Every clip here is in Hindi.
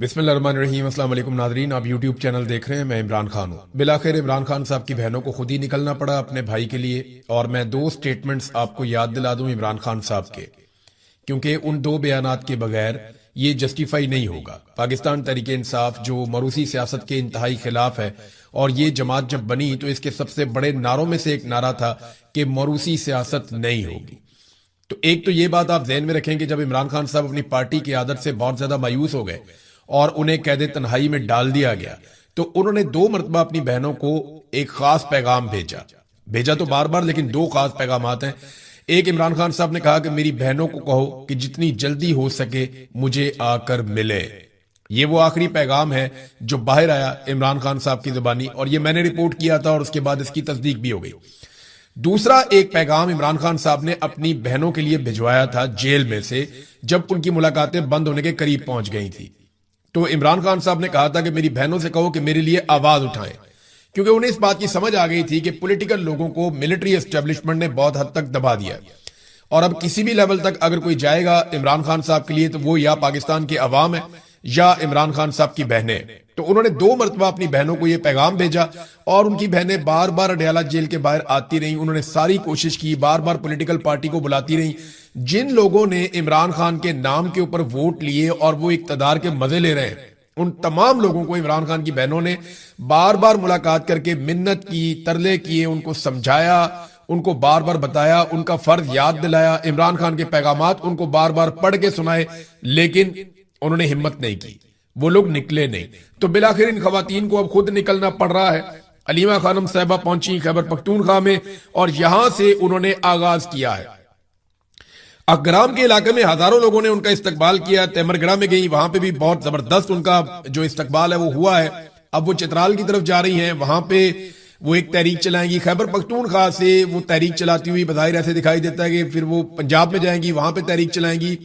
बिस्मिल्लाहिर्रहमानिर्रहीम। अस्सलाम वालेकुम नादरीन, आप यूट्यूब चैनल देख रहे हैं। मैं इमरान खान हूँ। बिलाखिर इमरान खान साहब की बहनों को खुद ही निकलना पड़ा अपने भाई के लिए। और मैं दो स्टेटमेंट्स आपको याद दिला दूं इमरान खान साहब के, क्योंकि उन दो बयानात के बगैर ये जस्टिफाई नहीं होगा। पाकिस्तान तहरीक इंसाफ जो मरूसी सियासत के इंतहाई खिलाफ है, और ये जमात जब बनी तो इसके सबसे बड़े नारों में से एक नारा था कि मरूसी सियासत नहीं होगी। तो एक तो ये बात आप जहन में रखें कि जब इमरान खान साहब अपनी पार्टी की आदत से बहुत ज्यादा मायूस हो गए और उन्हें कैद तन्हाई में डाल दिया गया, तो उन्होंने दो मरतबा अपनी बहनों को एक खास पैगाम भेजा तो बार बार, लेकिन दो खास पैगाम हैं। एक, इमरान खान साहब ने कहा कि मेरी बहनों को कहो कि जितनी जल्दी हो सके मुझे आकर मिले। ये वो आखिरी पैगाम है जो बाहर आया इमरान खान साहब की जुबानी, और ये मैंने रिपोर्ट किया था और उसके बाद इसकी तस्दीक भी हो गई। दूसरा एक पैगाम इमरान खान साहब ने अपनी बहनों के लिए भिजवाया था जेल में से, जब उनकी मुलाकातें बंद होने के करीब पहुंच गई थी। तो इमरान खान साहब ने कहा था कि मेरी बहनों से कहो कि मेरे लिए आवाज उठाएं, क्योंकि उन्हें इस बात की समझ आ गई थी कि पॉलिटिकल लोगों को मिलिट्री एस्टेब्लिशमेंट ने बहुत हद तक दबा दिया है, और अब किसी भी लेवल तक अगर कोई जाएगा इमरान खान साहब के लिए तो वो या पाकिस्तान के अवाम है या इमरान खान साहब की बहनें। तो उन्होंने दो मरतबा अपनी बहनों को यह पैगाम भेजा, और उनकी बहनें बार बार अडयाला जेल के बाहर आती रहीं। उन्होंने सारी कोशिश की, बार बार पॉलिटिकल पार्टी को बुलाती रहीं। जिन लोगों ने इमरान खान के नाम के ऊपर वोट लिए और वो इक्तदार के मजे ले रहे हैं, उन तमाम लोगों को इमरान खान की बहनों ने बार बार मुलाकात करके मिन्नत की, तरले किए, उनको समझाया, उनको बार बार बताया, उनका फर्ज याद दिलाया, इमरान खान के पैगामात उनको बार बार पढ़ के सुनाए, लेकिन उन्होंने हिम्मत नहीं की, वो लोग निकले नहीं। तो बिलाखिर इन खवातीन को अब खुद निकलना पड़ रहा है। अलीमा खानम साहिबा पहुंची खैबर पख्तूनख्वा में, और यहां से उन्होंने आगाज किया है। अकराम के इलाके में हजारों लोगों ने उनका इस्तकबाल किया। तेमरगढ़ में गई, वहां पे भी बहुत जबरदस्त उनका जो इस्तकबाल है वो हुआ है। अब वो चित्राल की तरफ जा रही हैं, वहां पे वो एक तहरीक चलाएंगी। खैबर पख्तूनख्वा से वो तहरीक चलाती हुई बज़ाहिर ऐसे दिखाई देता है कि फिर वो पंजाब में जाएंगी, वहां पे तहरीक चलाएंगी।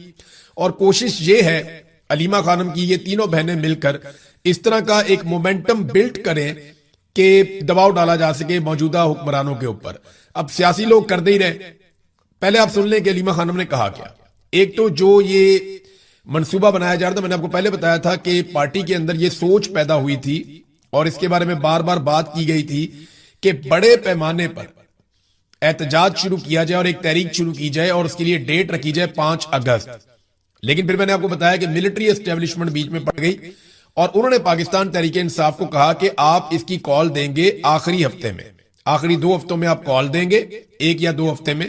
और कोशिश ये है अलीमा खानम की, ये तीनों बहनें मिलकर इस तरह का एक मोमेंटम बिल्ड करें कि दबाव डाला जा सके मौजूदा हुक्मरानों के ऊपर। अब सियासी लोग कर दे ही रहे। पहले आप सुन लें कि अलीमा खानम ने कहा क्या। एक तो जो ये मंसूबा बनाया जा रहा था, मैंने आपको पहले बताया था कि पार्टी के अंदर ये सोच पैदा हुई थी और इसके बारे में बार बार बात की गई थी कि बड़े पैमाने पर एहतजाज शुरू किया जाए और एक तहरीक शुरू की जाए, और उसके लिए डेट रखी जाए 5 अगस्त। लेकिन फिर मैंने आपको बताया कि मिलिट्री एस्टेब्लिशमेंट बीच में पड़ गई, और उन्होंने पाकिस्तान तहरीक इंसाफ को कहा कि आप इसकी कॉल देंगे आखिरी हफ्ते में, आखिरी 2 हफ्तों में आप कॉल देंगे, 1 या 2 हफ्ते में,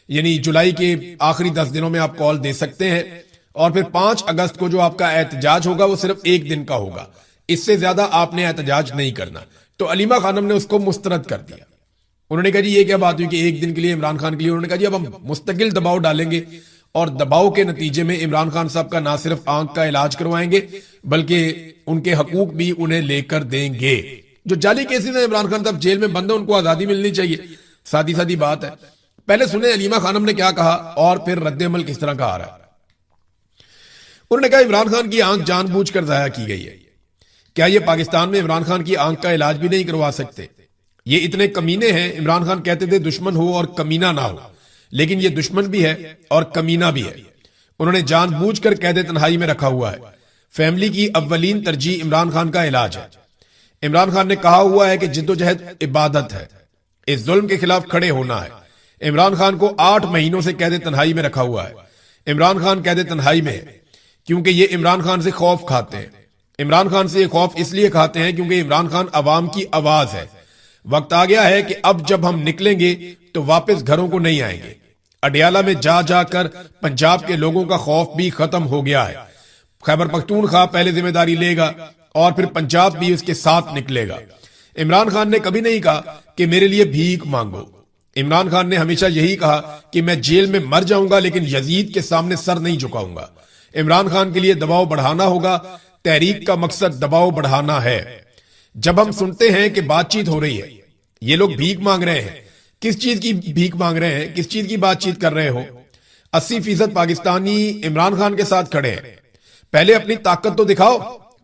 यानी जुलाई के आखिरी 10 दिनों में आप कॉल दे सकते हैं। और फिर 5 अगस्त को जो आपका एहतजाज होगा वो सिर्फ 1 दिन का होगा, इससे ज्यादा आपने एहतजाज नहीं करना। तो अलीमा खानम ने उसको मुस्तरद कर दिया। उन्होंने कहा जी ये क्या बात हुई कि 1 दिन के लिए इमरान खान के लिए। उन्होंने कहा जी अब हम मुस्तकिल दबाव डालेंगे, और दबाव के नतीजे में इमरान खान साहब का ना सिर्फ आंख का इलाज करवाएंगे बल्कि उनके हकूक भी उन्हें लेकर देंगे। जो जाली केसेस हैं, इमरान खान साहब जेल में बंद है, उनको आजादी मिलनी चाहिए, सादी सादी बात है। पहले सुने अलीमा खानम ने क्या कहा और फिर रद्द-ए-अमल किस तरह का आ रहा है। उन्होंने कहा इमरान खान की आंख जानबूझकर जाया की गई है। क्या ये पाकिस्तान में इमरान खान की आंख का इलाज भी नहीं करवा सकते? ये इतने कमीने हैं। इमरान खान कहते थे दुश्मन हो और कमीना ना हो, लेकिन ये दुश्मन भी है और कमीना भी है। उन्होंने जानबूझकर कैद तन्हाई में रखा हुआ है। फैमिली की अव्वलीन तरजीह इमरान खान का इलाज है। इमरान खान ने कहा हुआ है कि जिद्दोजहद इबादत है, इस जुल्म के खिलाफ खड़े होना है। इमरान खान को 8 महीनों से कैद तन्हाई में रखा हुआ है। इमरान खान कैद तन्हाई में है क्योंकि ये इमरान खान से खौफ खाते हैं। इमरान खान से खौफ इसलिए खाते हैं क्योंकि इमरान खान अवाम की आवाज है। वक्त आ गया है कि अब जब हम निकलेंगे तो वापस घरों को नहीं आएंगे। अडयाला में जा जाकर पंजाब के लोगों का खौफ भी खत्म हो गया है। खैबर पख्तूनख्वा पहले जिम्मेदारी लेगा और फिर पंजाब भी उसके साथ निकलेगा। इमरान खान ने कभी नहीं कहा कि मेरे लिए भीख मांगो। इमरान खान ने हमेशा यही कहा कि मैं जेल में मर जाऊंगा लेकिन यजीद के सामने सर नहीं झुकाऊंगा। इमरान खान के लिए दबाव बढ़ाना होगा। तहरीक का मकसद दबाव बढ़ाना है। जब हम सुनते हैं कि बातचीत हो रही है, ये लोग भीख मांग रहे हैं, किस चीज की भीख मांग रहे हैं, किस चीज की बातचीत कर रहे हो? 80% पाकिस्तानी इमरान खान के साथ खड़े हैं। पहले अपनी ताकत तो दिखाओ,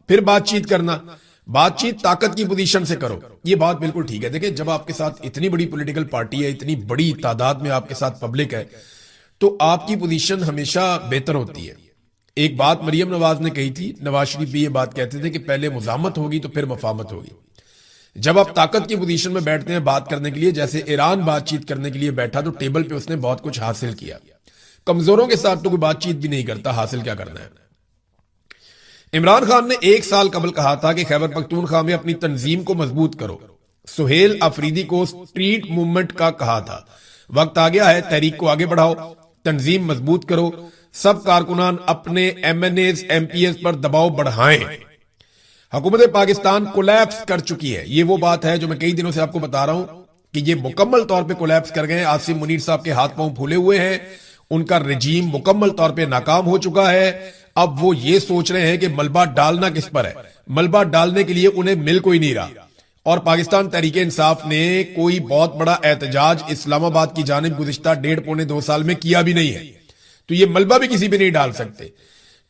फिर बातचीत करना। बातचीत ताकत की पोजीशन से करो। ये बात बिल्कुल ठीक है। देखिए, जब आपके साथ इतनी बड़ी पॉलिटिकल पार्टी है, इतनी बड़ी तादाद में आपके साथ पब्लिक है, तो आपकी पोजीशन हमेशा बेहतर होती है। एक बात मरियम नवाज ने कही थी, नवाज शरीफ भी ये बात कहते थे कि पहले मुजामत होगी तो फिर मफामत होगी। जब आप ताकत की पोजीशन में बैठते हैं बात करने के लिए, जैसे ईरान बातचीत करने के लिए बैठा तो टेबल पे उसने बहुत कुछ हासिल किया। कमजोरों के साथ तो कोई बातचीत भी नहीं करता, हासिल क्या करना है। इमरान खान ने 1 साल कबल कहा था कि खैबर पख्तूनख्वा में अपनी तंजीम को मजबूत करो। सुहेल अफरीदी को स्ट्रीट मूवमेंट का कहा था। वक्त आ गया है, तहरीक को आगे बढ़ाओ, तंजीम मजबूत करो, सब कारकुनान अपने MNAs MPs पर दबाव बढ़ाएं। हुकूमत पाकिस्तान कोलैप्स कर चुकी है। ये वो बात है जो मैं कई दिनों से आपको बता रहा हूं कि ये मुकम्मल तौर पे कोलैप्स कर गए। आसिम मुनीर साहब के हाथ पांव फूले हुए हैं, उनका रजीम मुकम्मल तौर पे नाकाम हो चुका है। अब वो ये सोच रहे हैं कि मलबा डालना किस पर है। मलबा डालने के लिए उन्हें मिल कोई नहीं रहा, और पाकिस्तान तहरीक इंसाफ ने कोई बहुत बड़ा एहतजाज इस्लामाबाद की जानिब गुज़िश्ता 1.5-2 साल में किया भी नहीं है, तो ये मलबा भी किसी पे नहीं डाल सकते।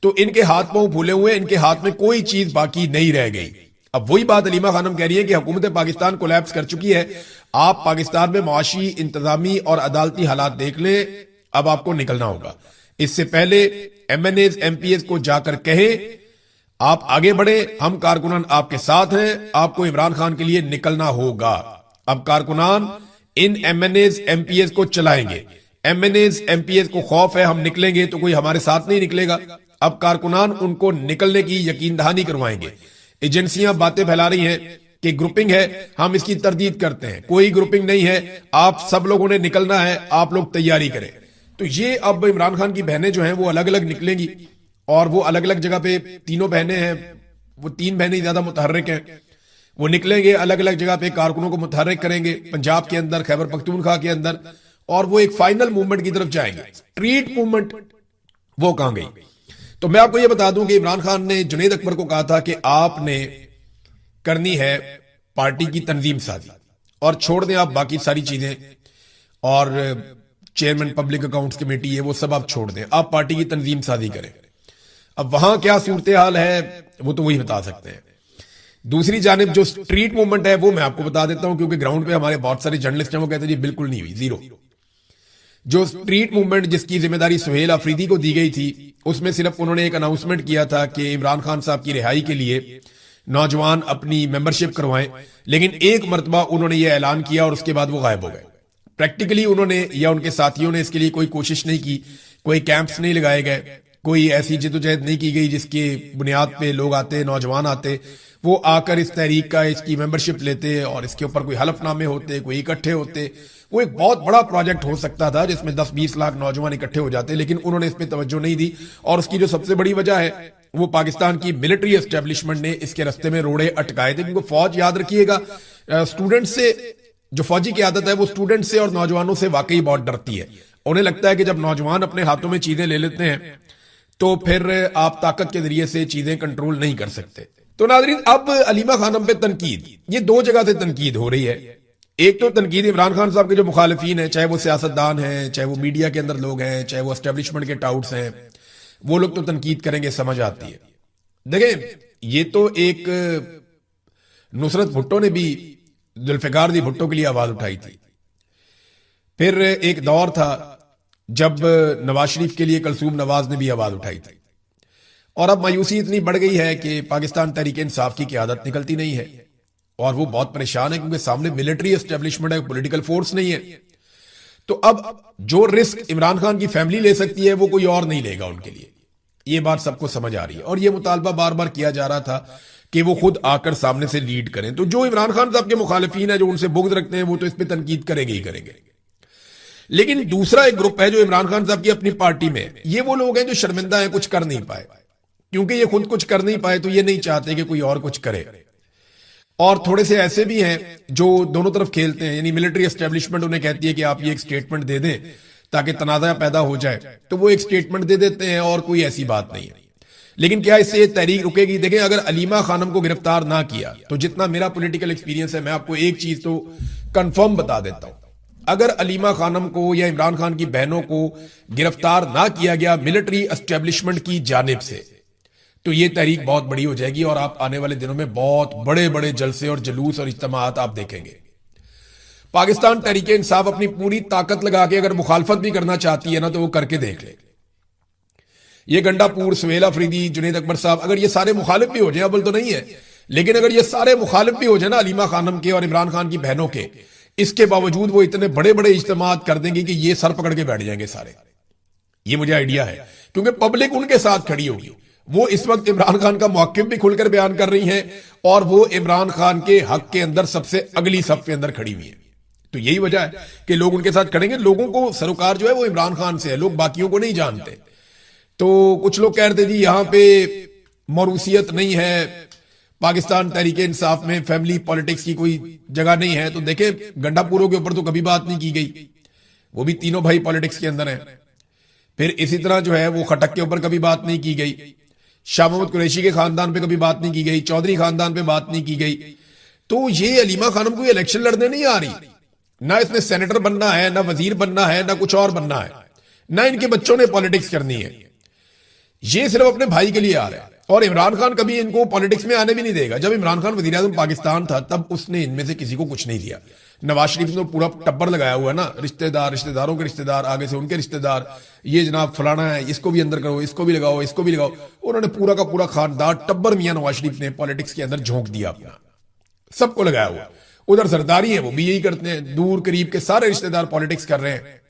तो इनके हाथ पांव फूले हुए, इनके हाथ में कोई चीज बाकी नहीं रह गई। अब वही बात अलीमा खानम कह रही है कि हुकूमत पाकिस्तान कोलैप्स कर चुकी है। आप पाकिस्तान में माशी, इंतजामी और अदालती हालात देख लें, अब आपको निकलना होगा। इससे पहले MNAs MPs को जाकर कहें आप आगे बढ़े, हम कारकुनान आपके साथ हैं, आपको इमरान खान के लिए निकलना होगा। अब कारकुनान इन MNAs MPs को चलाएंगे। MNAs MPs को खौफ है हम निकलेंगे तो कोई हमारे साथ नहीं निकलेगा। अब कारकुनान उनको निकलने की यकीन दहानी करवाएंगे। एजेंसियां बातें फैला रही हैं कि ग्रुपिंग है, हम इसकी तरदीद करते हैं। कोई ग्रुपिंग नहीं है, आप सब लोगों ने निकलना है, आप लोग तैयारी करें। तो ये अब इमरान खान की बहनें जो हैं वो अलग अलग निकलेंगी, और वो अलग अलग जगह पे, तीनों बहनें हैं, वो 3 बहनें ज्यादा मुतहर्रिक हैं, वो निकलेंगे अलग अलग जगह पे, कारकुनों को मुतहर्रिक करेंगे पंजाब के अंदर, खैबर पख्तूनख्वा के अंदर, और वो एक फाइनल मूवमेंट की तरफ जाएंगे। स्ट्रीट मूवमेंट वो कहां गई? तो मैं आपको यह बता दूं कि इमरान खान ने जुनैद अकबर को कहा था कि आपने करनी है पार्टी की तंजीम साजी, और छोड़ दें आप बाकी सारी चीजें, और चेयरमैन पब्लिक अकाउंट्स कमेटी ये वो सब आप छोड़ दें, आप पार्टी की तंजीम साजी करें। अब वहां क्या सूरत हाल है वो तो वही बता सकते हैं। दूसरी जानिब जो स्ट्रीट मूवमेंट है वो मैं आपको बता देता हूं, क्योंकि ग्राउंड पे हमारे बहुत सारे जर्नलिस्ट हैं, वो कहते हैं जी बिल्कुल नहीं हुई, जीरो। जो स्ट्रीट मूवमेंट जिसकी जिम्मेदारी सुहेल अफरीदी को दी गई थी, उसमें सिर्फ उन्होंने एक अनाउंसमेंट किया था कि इमरान खान साहब की रिहाई के लिए नौजवान अपनी मेंबरशिप करवाएं, लेकिन एक मरतबा उन्होंने यह ऐलान किया और उसके बाद वो गायब हो गए। प्रैक्टिकली उन्होंने या उनके साथियों ने इसके लिए कोई कोशिश नहीं की, कोई कैंप्स नहीं लगाए गए, कोई ऐसी जिद्दोजहद नहीं की गई जिसके बुनियाद पे लोग आते, नौजवान आते, वो आकर इस तहरीक का, इसकी मेंबरशिप लेते और इसके ऊपर कोई हलफनामे होते, कोई इकट्ठे होते। वो एक बहुत बड़ा प्रोजेक्ट हो सकता था जिसमें 10-20 लाख नौजवान इकट्ठे हो जाते, लेकिन उन्होंने इस पर तवज्जो नहीं दी। और उसकी जो सबसे बड़ी वजह है वो पाकिस्तान की मिलिट्री एस्टेब्लिशमेंट ने इसके रास्ते में रोड़े अटकाए थे। क्योंकि फौज, याद रखिएगा, स्टूडेंट से, जो फौजी की आदत है वो स्टूडेंट से और नौजवानों से वाकई बहुत डरती है। उन्हें लगता है कि जब नौजवान अपने हाथों में चीजें ले लेते हैं तो फिर आप ताकत के जरिए से चीजें कंट्रोल नहीं कर सकते। तो नाज़रीन, अब अलीमा खानम पे तनकीद, ये 2 जगह से तनकीद हो रही है। एक तो तनकीद इमरान खान साहब के जो मुखालिफिन हैं, चाहे वो सियासतदान हैं, चाहे वो मीडिया के अंदर लोग हैं, चाहे वो एस्टेब्लिशमेंट के टाउट्स हैं, वो लोग तो तनकीद करेंगे, समझ आती है। देखें, ये तो एक नुसरत भुट्टो ने भी जुल्फिकार दी भुट्टो के लिए आवाज उठाई थी। फिर एक दौर था जब नवाज शरीफ के लिए कलसूम नवाज ने भी आवाज उठाई थी। और अब मायूसी इतनी बढ़ गई है कि पाकिस्तान तहरीक इंसाफ की क़यादत निकलती नहीं है, और वो बहुत परेशान है क्योंकि सामने मिलिट्री एस्टेब्लिशमेंट है, पॉलिटिकल फोर्स नहीं है। तो अब जो रिस्क इमरान खान की फैमिली ले सकती है वो कोई और नहीं लेगा उनके लिए। ये बात सबको समझ आ रही है, और ये मुतालबा बार बार किया जा रहा था कि वो खुद आकर सामने से लीड करें। तो जो इमरान खान साहब के मुखालिफिन है, जो उनसे बुग़्ज़ रखते हैं, वो तो इस पर तनकीद करेंगे ही करेंगे। लेकिन दूसरा एक ग्रुप है जो इमरान खान साहब की अपनी पार्टी में, ये वो लोग हैं जो शर्मिंदा हैं, कुछ कर नहीं पाए। क्योंकि ये खुद कुछ कर नहीं पाए तो ये नहीं चाहते कि कोई और कुछ करे। और थोड़े से ऐसे भी हैं जो दोनों तरफ खेलते हैं, यानी मिलिट्री एस्टेब्लिशमेंट उन्हें कहती है कि आप ये एक स्टेटमेंट दे दें ताकि तनाज़ा पैदा हो जाए, तो वो एक स्टेटमेंट दे देते हैं और कोई ऐसी बात नहीं है। लेकिन क्या इससे ये तहरीक रुकेगी? देखें, अगर अलीमा खानम को गिरफ्तार ना किया तो जितना मेरा पॉलिटिकल एक्सपीरियंस है, मैं आपको एक चीज तो कंफर्म बता देता हूं, अगर अलीमा खानम को या इमरान खान की बहनों को गिरफ्तार ना किया गया मिलिट्री एस्टेब्लिशमेंट की जानिब से, तो ये तहरीक बहुत बड़ी हो जाएगी और आप आने वाले दिनों में बहुत बड़े बड़े जलसे और जुलूस और इज्तिमात आप देखेंगे। पाकिस्तान तहरीक इंसाफ अपनी पूरी ताकत लगा के अगर मुखालफत भी करना चाहती है ना, तो वो करके देख ले। ये गंडापुर, सुहेल अफरीदी, जुनेद अकबर साहब, अगर ये सारे मुखालिफ भी हो जाए, अव्वल तो नहीं है, लेकिन अगर ये सारे मुखालिफ भी हो जाए ना अलीमा खानम के और इमरान खान की बहनों के, इसके बावजूद वो इतने बड़े बड़े इज्तिमात कर देंगे कि ये सर पकड़ के बैठ जाएंगे सारे। ये मुझे आइडिया है, क्योंकि पब्लिक उनके साथ खड़ी होगी। वो इस वक्त इमरान खान का मौक़िफ़ भी खुलकर बयान कर रही हैं और वो इमरान खान के हक के अंदर सबसे अगली सफ के अंदर खड़ी हुई है। तो यही वजह है कि लोग उनके साथ खड़ेंगे। लोगों को सरोकार जो है वो इमरान खान से है, लोग बाकियों को नहीं जानते। तो कुछ लोग कह रहे थे जी यहां पे मौरूसियत नहीं है, पाकिस्तान तहरीक इंसाफ में फैमिली पॉलिटिक्स की कोई जगह नहीं है। तो देखे, गंडापुरों के ऊपर तो कभी बात नहीं की गई, वो भी तीनों भाई पॉलिटिक्स के अंदर हैं। फिर इसी तरह जो है वो खटक के ऊपर कभी बात नहीं की गई, शाह महमूद कुरैशी के खानदान पे कभी बात नहीं की गई, चौधरी खानदान पे बात नहीं की गई। तो ये अलीमा खानम को इलेक्शन लड़ने नहीं आ रही, ना इसने सेनेटर बनना है, ना वजीर बनना है, ना कुछ और बनना है, ना इनके बच्चों ने पॉलिटिक्स करनी है। ये सिर्फ अपने भाई के लिए आ रहा है। और इमरान खान कभी इनको पॉलिटिक्स में आने भी नहीं देगा। जब इमरान खान वजीर आज़म पाकिस्तान था तब उसने इनमें से किसी को कुछ नहीं दिया। नवाज शरीफ ने पूरा टब्बर लगाया हुआ है ना, रिश्तेदार, रिश्तेदारों के रिश्तेदार, आगे से उनके रिश्तेदार, ये जनाब फलाना है, इसको भी अंदर करो, इसको भी लगाओ, इसको भी लगाओ। उन्होंने पूरा का पूरा खानदान टब्बर मियां नवाज शरीफ ने पॉलिटिक्स के अंदर झोंक दिया अपना, सबको लगाया हुआ। उधर सरदारी है, वो भी यही करते हैं, दूर करीब के सारे रिश्तेदार पॉलिटिक्स कर रहे हैं।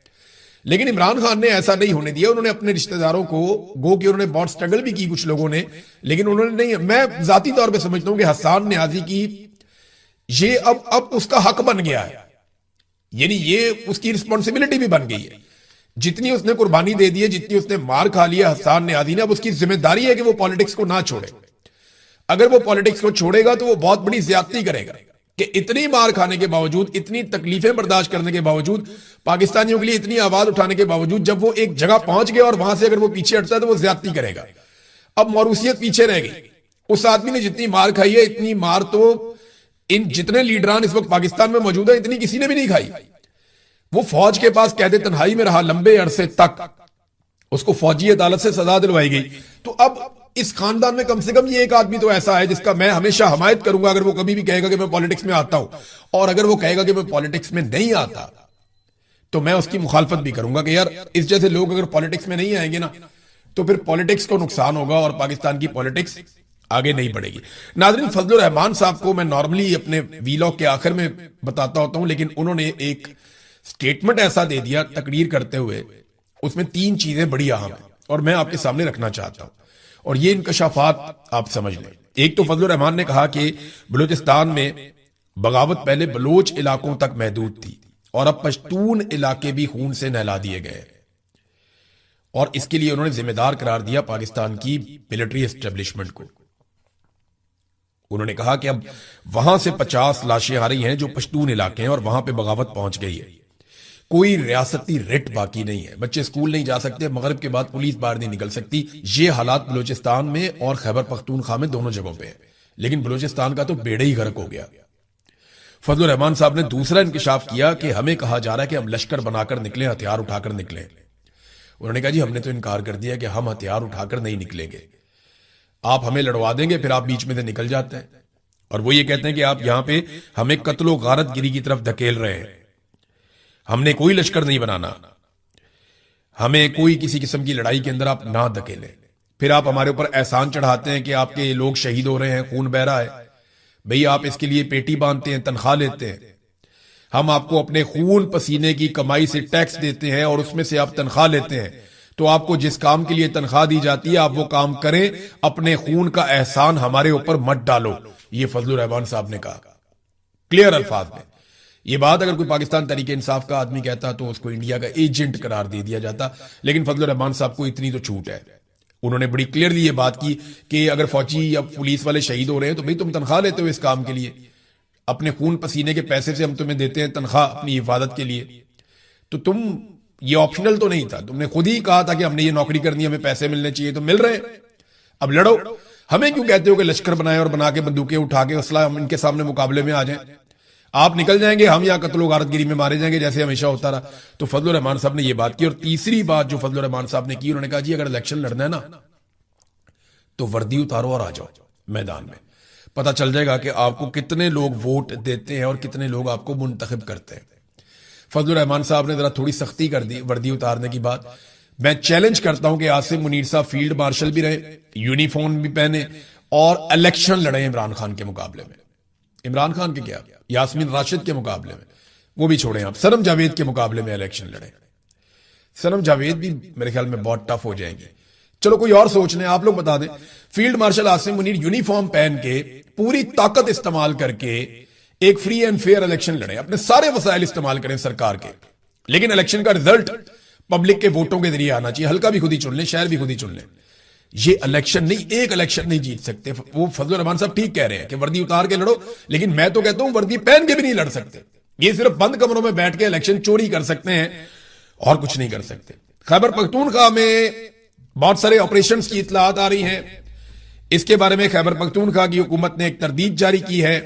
लेकिन इमरान खान ने ऐसा नहीं होने दिया। उन्होंने अपने रिश्तेदारों को, गो कि उन्होंने बहुत स्ट्रगल भी की कुछ लोगों ने, लेकिन उन्होंने नहीं। मैं जाती तौर पे समझता हूं कि हसन न्याजी की ये अब उसका हक बन गया है, यानी ये उसकी रिस्पॉन्सिबिलिटी भी बन गई है। जितनी उसने कुर्बानी दे दी है, जितनी उसने मार खा लिया हसन न्याजी ने, अब उसकी जिम्मेदारी है कि वो पॉलिटिक्स को ना छोड़े। अगर वो पॉलिटिक्स को छोड़ेगा तो वो बहुत बड़ी ज्यादती करेगा कि इतनी मार खाने के बावजूद, इतनी तकलीफें बर्दाश्त करने के बावजूद, पाकिस्तानियों के लिए इतनी आवाज उठाने के बावजूद, जब वो एक जगह पहुंच गया और वहां से अगर वो पीछे हटता है तो वो ज्यादती करेगा। अब मौरूसियत पीछे रह गई। उस आदमी ने जितनी मार खाई है, इतनी मार तो इन जितने लीडरान इस वक्त पाकिस्तान में मौजूद है, इतनी किसी ने भी नहीं खाई। वो फौज के पास कैद तन्हाई में रहा लंबे अरसे तक, उसको फौजी अदालत से सजा दिलवाई गई। तो अब इस खानदान में कम से कम ये एक आदमी तो ऐसा है जिसका मैं हमेशा हमायत करूंगा अगर वो कभी भी कहेगा कि मैं पॉलिटिक्स में आता हूं, और अगर वो कहेगा कि मैं पॉलिटिक्स में नहीं आता तो मैं उसकी मुखालफत भी करूंगा कि यार इस जैसे लोग अगर पॉलिटिक्स में नहीं आएंगे ना तो फिर पॉलिटिक्स को नुकसान होगा और पाकिस्तान की पॉलिटिक्स आगे नहीं बढ़ेगी। नाज़रीन, फजलुर रहमान साहब को मैं नॉर्मली अपने वीलॉग के आखिर में बताता होता हूं, लेकिन उन्होंने एक स्टेटमेंट ऐसा दे दिया तकरीर करते हुए, उसमें 3 चीजें बड़ी अहम है और मैं आपके सामने रखना चाहता हूं और ये इंकशाफात आप समझ लें। एक तो फजलुर रहमान ने कहा कि बलूचिस्तान में बगावत पहले बलोच इलाकों तक महदूद थी और अब पश्तून इलाके भी खून से नहला दिए गए, और इसके लिए उन्होंने जिम्मेदार करार दिया पाकिस्तान की मिलिट्री एस्टेब्लिशमेंट को। उन्होंने कहा कि अब वहां से 50 लाशें आ रही हैं जो पश्तून इलाके हैं और वहां पे बगावत पहुंच गई है। कोई रियासती रिट बाकी नहीं है, बच्चे स्कूल नहीं जा सकते, मगरिब के बाद पुलिस बाहर नहीं निकल सकती। ये हालात बलूचिस्तान में और खैबर पख्तूनख्वा में दोनों जगहों पे है, लेकिन बलूचिस्तान का तो बेड़े ही गर्क हो गया। फजलुर रहमान साहब ने दूसरा इंकिशाफ किया कि हमें कहा जा रहा है कि हम लश्कर बनाकर निकले, हथियार उठाकर निकले। उन्होंने कहा जी हमने तो इनकार कर दिया कि हम हथियार उठाकर नहीं निकलेंगे, आप हमें लड़वा देंगे, फिर आप बीच में से निकल जाते हैं और वो ये कहते हैं कि आप यहां पे हमें कत्लो गारतगिरी की तरफ धकेल रहे हैं। हमने कोई लश्कर नहीं बनाना, हमें कोई किसी किस्म की लड़ाई के अंदर आप ना धकेलें। फिर आप हमारे ऊपर एहसान चढ़ाते हैं कि आपके लोग शहीद हो रहे हैं, खून बह रहा है। भाई आप इसके लिए पेटी बांधते हैं, तनख्वाह लेते हैं, हम आपको अपने खून पसीने की कमाई से टैक्स देते हैं और उसमें से आप तनख्वाह लेते हैं। तो आपको जिस काम के लिए तनख्वाह दी जाती है आप वो काम करें, अपने खून का एहसान हमारे ऊपर मत डालो। ये फजलुर रहमान साहब ने कहा क्लियर अल्फाज में। ये बात अगर कोई पाकिस्तान तरीके इंसाफ का आदमी कहता तो उसको इंडिया का एजेंट करार दे दिया जाता, लेकिन फजलुर रहमान साहब को इतनी तो छूट है। उन्होंने बड़ी क्लियरली ये बात की कि अगर फौजी या पुलिस वाले शहीद हो रहे हैं तो भाई तुम तनख्वाह लेते हो इस काम के लिए, अपने खून पसीने के पैसे से हम तुम्हें देते हैं तनख्वाह अपनी हिफाजत के लिए, तो तुम ये ऑप्शनल तो नहीं था, तुमने खुद ही कहा था कि हमने ये नौकरी करनी है, हमें पैसे मिलने चाहिए, तो मिल रहे हैं, अब लड़ो। हमें क्यों कहते हो कि लश्कर बनाए और बना के बंदूकें उठा के असला हम इनके सामने मुकाबले में आ जाएं, आप निकल जाएंगे, हम यहाँ कत्लो गारतगिरी में मारे जाएंगे जैसे हमेशा होता रहा। तो फजलुर रहमान साहब ने ये बात की। और तीसरी बात जो फजलुर रहमान साहब ने की, उन्होंने कहा जी अगर इलेक्शन लड़ना है ना तो वर्दी उतारो और आ जाओ मैदान में, पता चल जाएगा कि आपको कितने लोग वोट देते हैं और कितने लोग आपको मुंतखब करते हैं। फजलुर रहमान साहब ने जरा थोड़ी सख्ती कर दी वर्दी उतारने की बात, मैं चैलेंज करता हूं कि आसिम मुनीर साहब फील्ड मार्शल भी रहे, यूनिफॉर्म भी पहने और इलेक्शन लड़े इमरान खान के मुकाबले में। इमरान खान के क्या, यास्मीन राशिद के मुकाबले में, वो भी छोड़ें आप, सनम जावेद के मुकाबले में इलेक्शन लड़े। सनम जावेद भी मेरे ख्याल में बहुत टफ हो जाएंगे। चलो कोई और सोच लें, आप लोग बता दें। Field marshal Asim Munir uniform पहन के पूरी ताकत इस्तेमाल करके एक फ्री एंड फेयर इलेक्शन लड़े, अपने सारे वसाइल इस्तेमाल करें सरकार के, लेकिन इलेक्शन का रिजल्ट पब्लिक के वोटों के जरिए आना चाहिए। हल्का भी खुद ही चुन लें, शहर भी खुद ही चुन लें। ये इलेक्शन नहीं, एक इलेक्शन नहीं जीत सकते। वो फजल रहमान साहब ठीक कह रहे हैं कि वर्दी उतार के लड़ो, लेकिन मैं तो कहता हूं वर्दी पहन के भी नहीं लड़ सकते। ये सिर्फ बंद कमरों में बैठ के इलेक्शन चोरी कर सकते हैं और कुछ नहीं कर सकते। खैबर पख्तूनख्वा में बहुत सारे ऑपरेशन की इतलात आ रही हैं। इसके बारे में खैबर पख्तूनख्वा की हुकूमत ने एक तरदीद जारी की है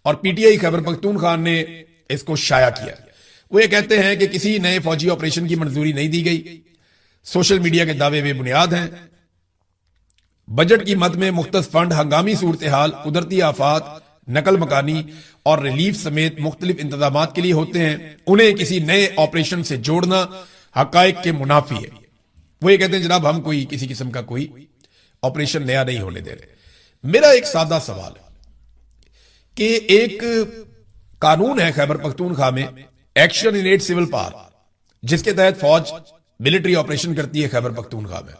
और पीटीआई खैबर पख्तूनख्वा ने इसको शाया किया। वो ये कहते हैं कि किसी नए फौजी ऑपरेशन की मंजूरी नहीं दी गई, सोशल मीडिया के दावे बेबुनियाद हैं। बजट की मद में मुख्तस फंड हंगामी सूरत हाल, कुदरती आफात, नकल मकानी और रिलीफ समेत मुख्तलिफ इंतजाम के लिए होते हैं। उन्हें किसी नए ऑपरेशन से जोड़ना हकायक के मुनाफी है। वो ये कहते हैं जनाब हम कोई किसी किस्म का कोई ऑपरेशन नया नहीं होने दे रहे। मेरा एक सादा सवाल है कि एक कानून है खैबर पख्तूनख्वा में, action in aid civil power, जिसके तहत फौज मिलिट्री ऑपरेशन करती है खैबर पख्तूनख्वा में।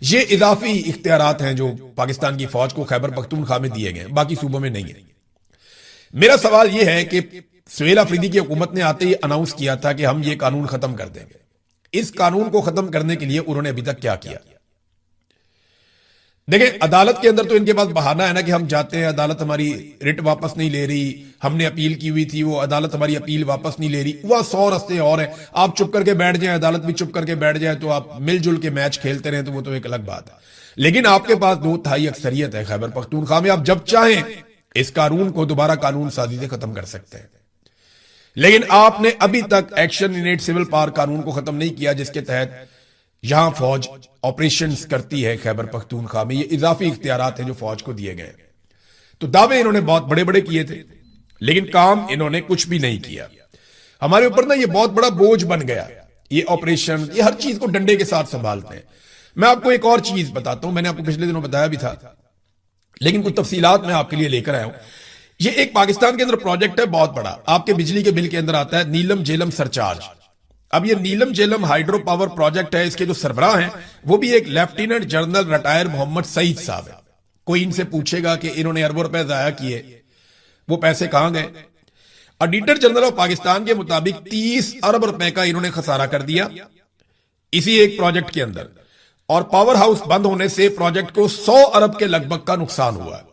ये इजाफी इख्तियारात हैं जो पाकिस्तान की फौज को खैबर पख्तूनख्वा में दिए गए, बाकी सूबों में नहीं है। मेरा सवाल यह है कि सुहेल अफरीदी की हुकूमत ने आते ही अनाउंस किया था कि हम ये कानून खत्म कर देंगे। इस कानून को खत्म करने के लिए उन्होंने अभी तक क्या किया? देखें, अदालत के अंदर तो इनके पास बहाना है ना कि हम जाते हैं, अदालत हमारी रिट वापस नहीं ले रही, हमने अपील की हुई थी, वो अदालत हमारी अपील वापस नहीं ले रही। वह 100 रस्ते और हैं। आप चुप करके बैठ जाएं, अदालत भी चुप करके बैठ जाए, तो आप मिलजुल के मैच खेलते रहे तो वो तो एक अलग बात है। लेकिन आपके पास 2/3 अक्सरियत है खैबर पख्तूनख्वा में, आप जब चाहें इस कानून को दोबारा कानून साजी से खत्म कर सकते हैं। लेकिन आपने अभी तक action in aid civil power कानून को खत्म नहीं किया, जिसके तहत यहां फौज ऑपरेशंस करती है खैबर पख्तूनख्वा में। ये इजाफी इख्तियारात हैं जो फौज को दिए गए। तो दावे इन्होंने बहुत बड़े बड़े किए थे, लेकिन काम इन्होंने कुछ भी नहीं किया। हमारे ऊपर ना ये बहुत बड़ा बोझ बन गया, ये ऑपरेशन, ये हर चीज को डंडे के साथ संभालते हैं। मैं आपको एक और चीज बताता हूं, मैंने आपको पिछले दिनों बताया भी था, लेकिन कुछ तफसीलात मैं आपके लिए लेकर आया हूं। ये एक पाकिस्तान के अंदर प्रोजेक्ट है बहुत बड़ा, आपके बिजली के बिल के अंदर आता है नीलम जेलम सरचार्ज। अब ये Neelum Jhelum hydro power project है, इसके जो सरबराह हैं वो भी एक lieutenant general retire Mohammad Saeed sahab है। कोई इनसे पूछेगा कि इन्होंने अरबों रुपए जाया किए, वो पैसे कहां गए? ऑडिटर जनरल ऑफ पाकिस्तान के मुताबिक 30 अरब रुपए का इन्होंने खसारा कर दिया इसी एक प्रोजेक्ट के अंदर, और पावर हाउस बंद होने से प्रोजेक्ट को 100 अरब के लगभग का नुकसान हुआ है।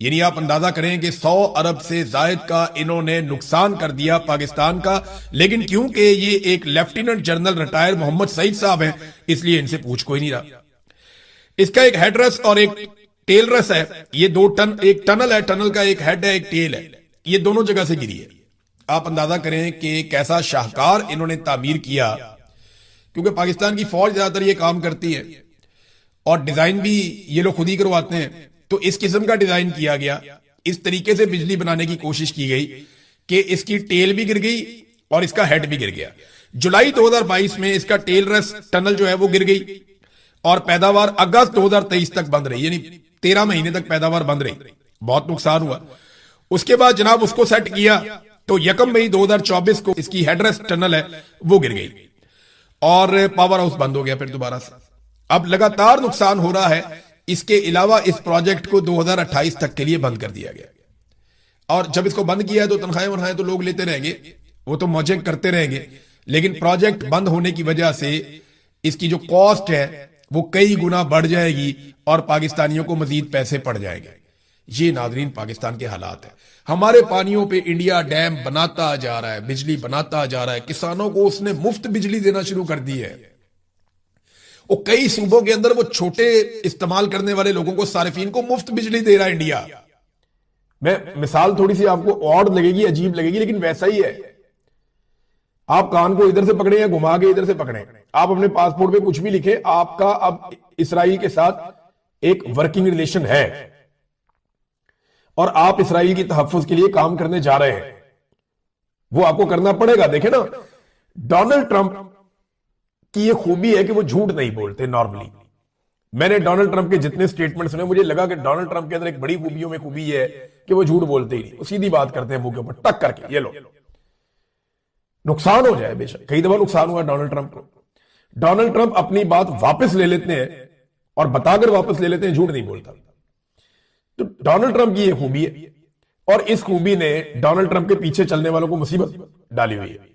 यानी आप अंदाजा करें कि 100 अरब से जायद का इन्होंने नुकसान कर दिया पाकिस्तान का। लेकिन क्योंकि ये एक lieutenant general retire Mohammad Saeed sahab हैं, इसलिए इनसे पूछ कोई नहीं रहा। इसका एक हेडरेस और एक टेल रेस है। ये 2 टन, एक टनल है, टनल का एक हेड है, एक टेल है, ये दोनों जगह से गिरी है। आप अंदाजा करें कि कैसा शाहकार इन्होंने तामीर किया, क्योंकि पाकिस्तान की फौज ज्यादातर ये काम करती है और डिजाइन भी ये लोग खुद ही करवाते हैं। तो इस किस्म का डिजाइन किया गया, इस तरीके से बिजली बनाने की कोशिश की गई कि इसकी टेल भी गिर गई और इसका हेड भी गिर गया। जुलाई 2022 में इसका टेल रेस टनल जो है वो गिर गई और पैदावार अगस्त 2023 तक बंद रही, यानी 13 महीने तक पैदावार बंद रही। बहुत नुकसान हुआ। उसके बाद जनाब उसको सेट किया तो 1 मई 2024 को इसकी हेडरेस टनल है वो गिर गई और पावर हाउस बंद हो गया फिर दोबारा से। अब लगातार नुकसान हो रहा है। इसके अलावा इस प्रोजेक्ट को 2028 तक के लिए बंद कर दिया गया, और जब इसको बंद किया तो तनख्वाहें तो लोग लेते रहेंगे, वो तो मौजें करते रहेंगे, लेकिन प्रोजेक्ट बंद होने की वजह से इसकी जो कॉस्ट है वो कई गुना बढ़ जाएगी और पाकिस्तानियों को मजीद पैसे पड़ जाएंगे। ये नाजरीन पाकिस्तान के हालात है। हमारे पानियों पे इंडिया डैम बनाता जा रहा है, बिजली बनाता जा रहा है, किसानों को उसने मुफ्त बिजली देना शुरू कर दी है। वो कई सूबों के अंदर वो छोटे इस्तेमाल करने वाले लोगों को, सारिफीन को मुफ्त बिजली दे रहा है इंडिया। मैं मिसाल थोड़ी सी आपको ऑड लगेगी, अजीब लगेगी, लेकिन वैसा ही है। आप कान को इधर से पकड़े या घुमा के इधर से पकड़े, आप अपने पासपोर्ट पे कुछ भी लिखे, आपका अब इसराइल के साथ एक वर्किंग रिलेशन है और आप इसराइल की तहफ्फुज के लिए काम करने जा रहे हैं, वो आपको करना पड़ेगा। देखे ना, डोनाल्ड ट्रंप कि ये खूबी है कि वो झूठ नहीं बोलते नॉर्मली। मैंने डोनाल्ड ट्रंप के जितने स्टेटमेंट सुने, मुझे लगा कि डोनाल्ड ट्रंप के अंदर एक बड़ी खूबियों में खूबी है कि वो झूठ बोलते ही नहीं, वो सीधी बात करते हैं मुंह के ऊपर टक करके। ये लो, नुकसान हो जाए बेशक, कई दफा नुकसान हुआ डोनाल्ड ट्रंप को। डोनाल्ड ट्रंप अपनी बात वापस ले लेते हैं और बताकर वापस ले लेते हैं, झूठ नहीं बोलता। तो डोनाल्ड ट्रंप की ये खूबी है, और इस खूबी ने डोनाल्ड ट्रंप के पीछे चलने वालों को मुसीबत डाली हुई है।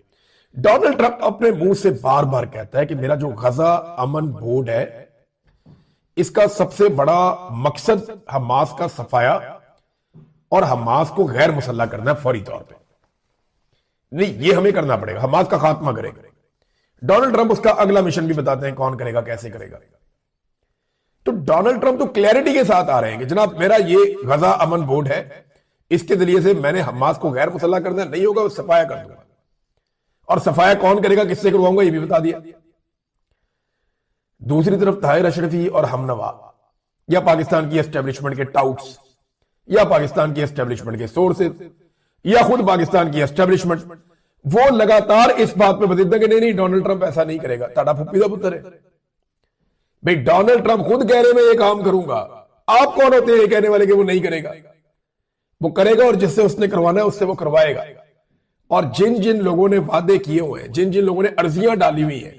डोनाल्ड ट्रंप अपने मुंह से बार बार कहता है कि मेरा जो गजा अमन बोर्ड है, इसका सबसे बड़ा मकसद हमास का सफाया और हमास को गैर मुसल्ला करना है फौरी तौर पे। नहीं, ये हमें करना पड़ेगा, हमास का खात्मा करेगा। डोनाल्ड ट्रंप उसका अगला मिशन भी बताते हैं कौन करेगा, कैसे करेगा। तो डोनाल्ड ट्रंप तो क्लैरिटी के साथ आ रहे हैं कि जनाब मेरा ये गजा अमन बोर्ड है, इसके जरिए से मैंने हमास को गैर मुसल्ला करना नहीं होगा, वो सफाया कर दूंगा। और सफाया कौन करेगा, किससे करवाऊंगा, ये भी बता दिया। दूसरी तरफ ताहिर अशरफी और हमनवा, या पाकिस्तान की एस्टेब्लिशमेंट के टाउट्स, या पाकिस्तान की एस्टेब्लिशमेंट के सोर्सेज, या खुद पाकिस्तान की एस्टेब्लिशमेंट, वो लगातार इस बात पे बदलते कि नहीं डोनाल्ड ट्रंप ऐसा नहीं करेगा। ताड़ा फुप्पी का पुत्र है भाई, डोनाल्ड ट्रंप खुद कह रहे मैं ये काम करूंगा, आप कौन होते हैं ये कहने वाले कि वो नहीं करेगा? वो करेगा, और जिससे उसने करवाना है उससे वो करवाएगा। और जिन जिन लोगों ने वादे किए हुए हैं, जिन जिन लोगों ने अर्जियां डाली हुई हैं,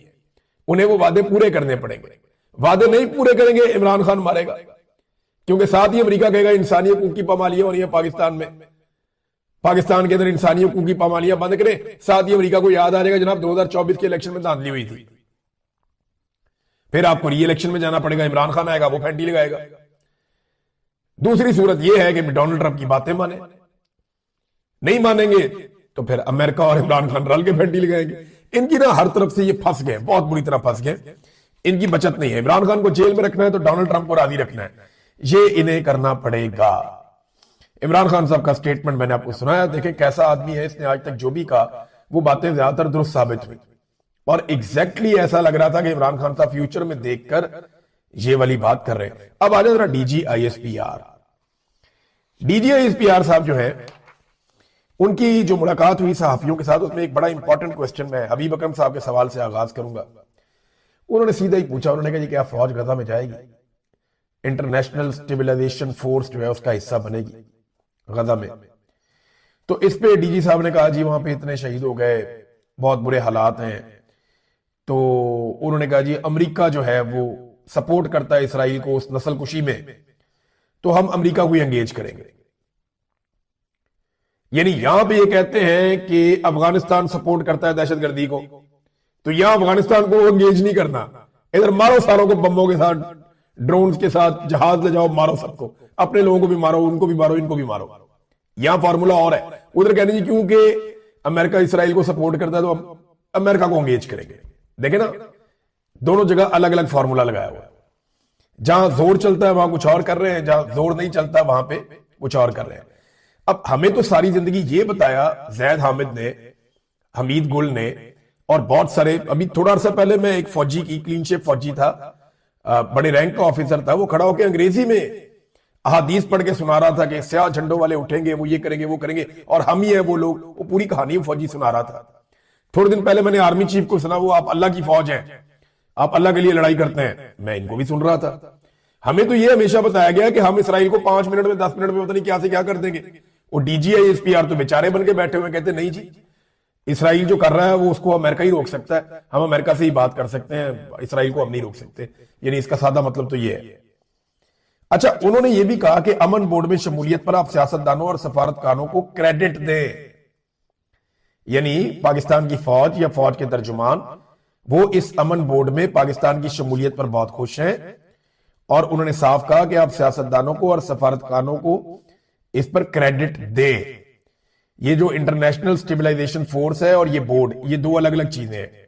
उन्हें वो वादे पूरे करने पड़ेंगे। वादे नहीं पूरे करेंगे, इमरान खान मारेगा, क्योंकि साथ ही अमेरिका कहेगा इंसानी हकूक की पामालियां हो रही है पाकिस्तान में, पाकिस्तान के अंदर इंसानी हकूक की पामालियां बंद करें। साथ ही अमेरिका को याद आ जाएगा जनाब 2024 के इलेक्शन में धांधली हुई थी, फिर आपको री इलेक्शन में जाना पड़ेगा, इमरान खान आएगा, वो फैंटी लगाएगा। दूसरी सूरत यह है कि डोनाल्ड ट्रंप की बातें माने, नहीं मानेंगे तो फिर अमेरिका और इमरान खान रल के फैंटी लगाएंगे। इनकी ना हर तरफ से ये फंस गए, बहुत बुरी तरह फंस गए, इनकी बचत नहीं है। इमरान खान को जेल में रखना है तो डोनाल्ड ट्रंप को राजी रखना है, ये इन्हें करना पड़ेगा। इमरान खान साहब का स्टेटमेंट मैंने आपको सुनाया, देखें कैसा आदमी है, इसने आज तक जो भी कहा वो बातें ज्यादातर दुरुस्त साबित हुई, और एग्जैक्टली ऐसा लग रहा था कि इमरान खान साहब फ्यूचर में देखकर ये वाली बात कर रहे हैं। अब आ जाए जरा डीजी आईएसपीआर। डीजी आईएसपीआर साहब जो है, उनकी जो मुलाकात हुई सहाफियों के साथ, उसमें एक बड़ा इंपॉर्टेंट क्वेश्चन मैं हबीब अकरम साहब के सवाल से आगाज करूंगा। उन्होंने सीधा ही पूछा, उन्होंने कहा जी क्या फौज गजा में जाएगी, इंटरनेशनल स्टेबलाइजेशन फोर्स जो है उसका हिस्सा बनेगी गजा में? तो इस पे डीजी साहब ने कहा जी वहां पे इतने शहीद हो गए, बहुत बुरे हालात हैं। तो उन्होंने कहा जी अमेरिका जो है वो सपोर्ट करता है इसराइल को उस नस्लकुशी में, तो हम अमेरिका को एंगेज करेंगे। यानी यहां पे ये कहते हैं कि अफगानिस्तान सपोर्ट करता है दहशतगर्दी को, तो यहां अफगानिस्तान को एंगेज नहीं करना, इधर मारो सारों को बम्बों के साथ, ड्रोन्स के साथ, जहाज ले जाओ, मारो सबको, अपने लोगों को भी मारो, उनको भी मारो, इनको भी मारो। यहां फॉर्मूला और है। उधर कहने जी क्योंकि अमेरिका इसराइल को सपोर्ट करता है तो हम अमेरिका को एंगेज करेंगे। देखे ना, दोनों जगह अलग अलग फॉर्मूला लगाया हुआ है। जहां जोर चलता है वहां कुछ और कर रहे हैं, जहां जोर नहीं चलता वहां पे कुछ और कर रहे हैं। अब हमें तो सारी जिंदगी ये बताया जैद हामिद ने, हमीद गुल ने, और बहुत सारे, अभी थोड़ा अर्सा पहले मैं एक फौजी की, क्लीन शेप फौजी था, बड़े रैंक का ऑफिसर था, वो खड़ा होकर अंग्रेजी में अहादीस पढ़ के सुना रहा था कि स्याह झंडों वाले उठेंगे, वो ये करेंगे, वो करेंगे, और हम ही है वो लोग। वो पूरी कहानी फौजी सुना रहा था। थोड़े दिन पहले मैंने आर्मी चीफ को सुना, वो आप अल्लाह की फौज हैं, आप अल्लाह के लिए लड़ाई करते हैं। मैं इनको भी सुन रहा था। हमें तो ये हमेशा बताया गया कि हम इसराइल को 5 मिनट में 10 मिनट में पता नहीं क्या से क्या कर देंगे। वो डीजीआईएसपीआर तो बेचारे बन के बैठे हुए, कहते नहीं जी इसराइल जो कर रहा है वो उसको अमेरिका ही रोक सकता है, हम अमेरिका से ही बात कर सकते हैं, इसराइल को हम नहीं रोक सकते। यानी इसका सादा मतलब तो ये है। अच्छा, उन्होंने ये भी कहा कि अमन बोर्ड में शमूलियत पर आप सियासतदानों और सफारतखानों को क्रेडिट दें। यानी पाकिस्तान की फौज या फौज के तर्जुमान वो इस अमन बोर्ड में पाकिस्तान की शमूलियत पर बहुत खुश हैं, और उन्होंने साफ कहा कि आप सियासतदानों को और सफारतखानों को इस पर क्रेडिट दें। ये जो इंटरनेशनल स्टेबलाइजेशन फोर्स है और ये बोर्ड, ये दो अलग अलग चीजें हैं।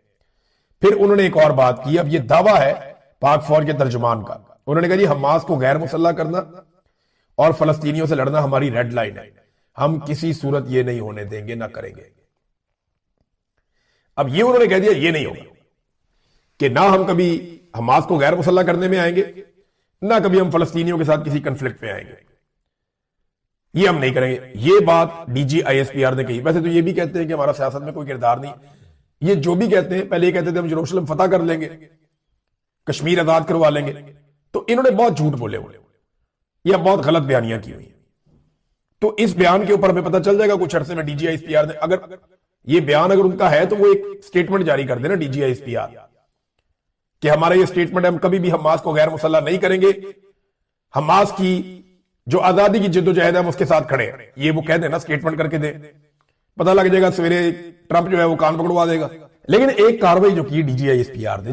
फिर उन्होंने एक और बात की, अब ये दावा है पाक फौज के तर्जुमान का। उन्होंने कहा जी हमास को गैर मुसल्ला करना और फलस्तीनियों से लड़ना हमारी रेड लाइन है, हम किसी सूरत ये नहीं होने देंगे, ना करेंगे। अब ये उन्होंने कह दिया ये नहीं होगा कि ना हम कभी हमास को गैर मुसल्ला करने में आएंगे, ना कभी हम फलस्तीनियों के साथ किसी कंफ्लिक्ट में आएंगे, ये हम नहीं करेंगे। ये बात डीजी आईएसपीआर ने कही। वैसे तो ये भी कहते हैं कि हमारा सियासत में कोई किरदार नहीं, ये जो भी कहते हैं, पहले ये कहते थे हम यरूशलेम फतह कर लेंगे, कश्मीर आजाद करवा लेंगे, तो इन्होंने बहुत झूठ बोले हुए या बहुत गलत बयानियां की हुई। तो इस बयान के ऊपर हमें पता चल जाएगा कुछ अरसे में DGISPR ने, अगर ये बयान अगर उनका है तो वो एक स्टेटमेंट जारी कर देना DGISPR कि हमारा ये स्टेटमेंट है, हम कभी भी हमास को गैर मुसल्लह नहीं करेंगे, हमास की जो आजादी की जिद्दोजहद है हम उसके साथ खड़े हैं। ये वो कह देना, स्टेटमेंट करके दे, पता लग जाएगा, सवेरे ट्रंप जो है वो कान पकड़वा देगा। लेकिन एक कार्रवाई जो की DGISPR ने,